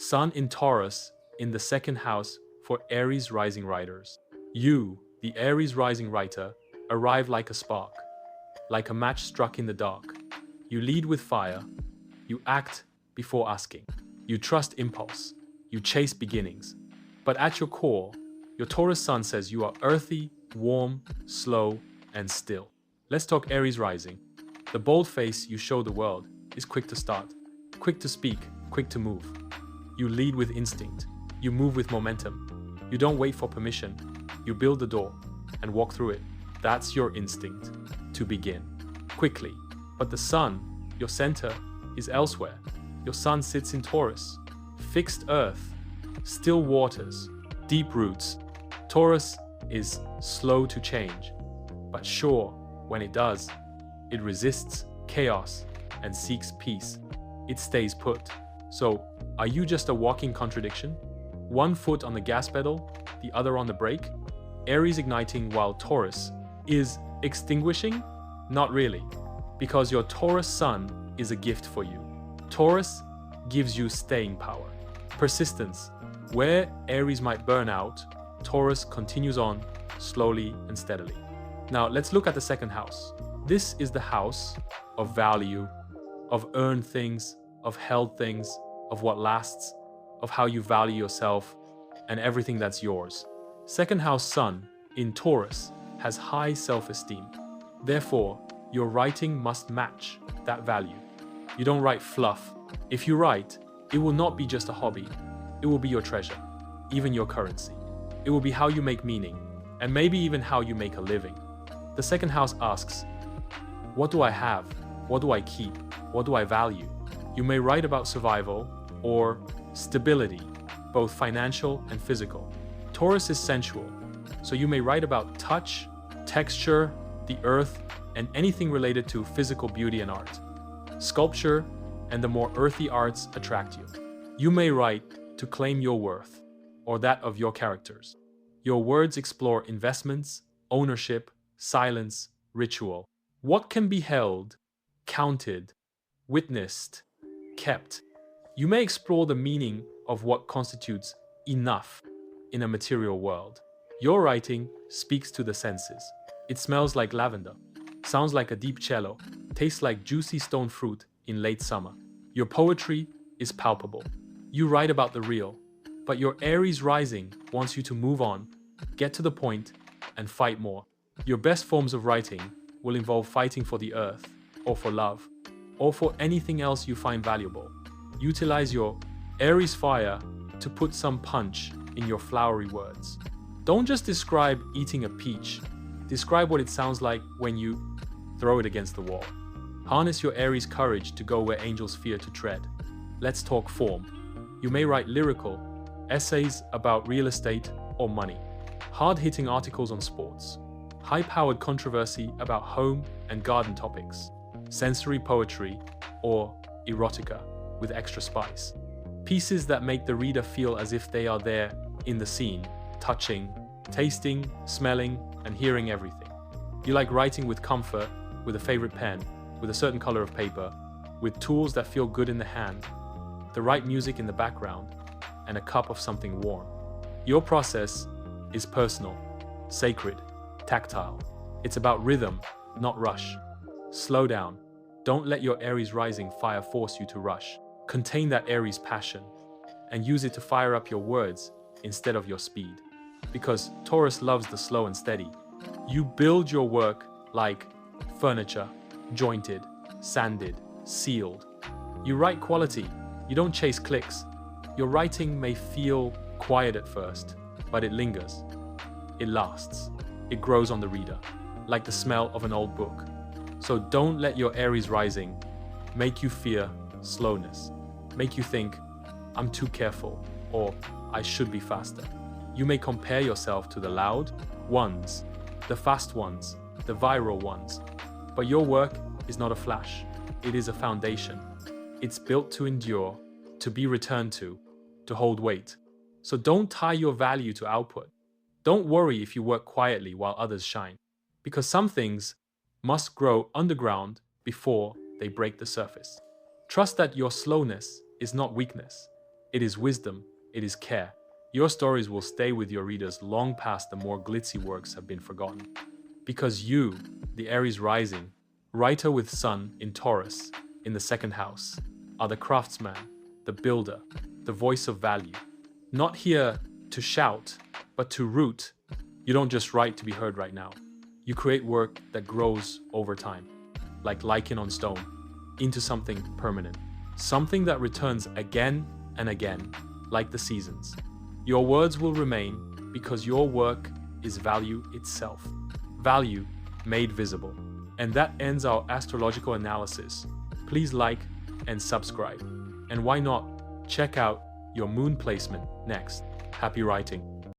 Sun in Taurus in the second house for Aries rising writers. You, the Aries rising writer, arrive like a spark, like a match struck in the dark. You lead with fire. You act before asking. You trust impulse. You chase beginnings. But at your core, your Taurus sun says you are earthy, warm, slow, and still. Let's talk Aries rising. The bold face you show the world is quick to start, quick to speak, quick to move. You lead with instinct. You move with momentum. You don't wait for permission. You build the door and walk through it. That's your instinct to begin quickly. But the sun, your center, is elsewhere. Your sun sits in Taurus, fixed earth, still waters, deep roots. Taurus is slow to change, but sure when it does. It resists chaos and seeks peace. It stays put. So, are you just a walking contradiction? One foot on the gas pedal, the other on the brake? Aries igniting while Taurus is extinguishing? Not really, because your Taurus sun is a gift for you. Taurus gives you staying power, persistence. Where Aries might burn out, Taurus continues on slowly and steadily. Now let's look at the second house. This is the house of value, of earned things, of held things, of what lasts, of how you value yourself and everything that's yours. Second house sun in Taurus has high self-esteem. Therefore, your writing must match that value. You don't write fluff. If you write, it will not be just a hobby. It will be your treasure, even your currency. It will be how you make meaning, and maybe even how you make a living. The second house asks, what do I have? What do I keep? What do I value? You may write about survival or stability, both financial and physical. Taurus is sensual, so you may write about touch, texture, the earth, and anything related to physical beauty and art. Sculpture and the more earthy arts attract you. You may write to claim your worth or that of your characters. Your words explore investments, ownership, silence, ritual. What can be held, counted, witnessed, kept? You may explore the meaning of what constitutes enough in a material world. Your writing speaks to the senses. It smells like lavender, sounds like a deep cello, tastes like juicy stone fruit in late summer. Your poetry is palpable. You write about the real, but your Aries rising wants you to move on, get to the point, and fight more. Your best forms of writing will involve fighting for the earth, or for love, or for anything else you find valuable. Utilize your Aries fire to put some punch in your flowery words. Don't just describe eating a peach. Describe what it sounds like when you throw it against the wall. Harness your Aries courage to go where angels fear to tread. Let's talk form. You may write lyrical essays about real estate or money, hard-hitting articles on sports, high-powered controversy about home and garden topics, sensory poetry, or erotica with extra spice. Pieces that make the reader feel as if they are there in the scene, touching, tasting, smelling, and hearing everything. You like writing with comfort, with a favorite pen, with a certain color of paper, with tools that feel good in the hand, the right music in the background, and a cup of something warm. Your process is personal, sacred, tactile. It's about rhythm, not rush. Slow down. Don't let your Aries rising fire force you to rush. Contain that Aries passion and use it to fire up your words instead of your speed. Because Taurus loves the slow and steady. You build your work like furniture, jointed, sanded, sealed. You write quality. You don't chase clicks. Your writing may feel quiet at first, but it lingers. It lasts. It grows on the reader, like the smell of an old book. So don't let your Aries rising make you fear slowness, make you think, I'm too careful, or I should be faster. You may compare yourself to the loud ones, the fast ones, the viral ones, but your work is not a flash. It is a foundation. It's built to endure, to be returned to hold weight. So don't tie your value to output. Don't worry if you work quietly while others shine, because some things must grow underground before they break the surface. Trust that your slowness is not weakness. It is wisdom, it is care. Your stories will stay with your readers long past the more glitzy works have been forgotten. Because you, the Aries rising, writer with Sun in Taurus, in the second house, are the craftsman, the builder, the voice of value. Not here to shout, but to root. You don't just write to be heard right now. You create work that grows over time, like lichen on stone, into something permanent. Something that returns again and again, like the seasons. Your words will remain because your work is value itself. Value made visible. And that ends our astrological analysis. Please like and subscribe. And why not check out your moon placement next. Happy writing.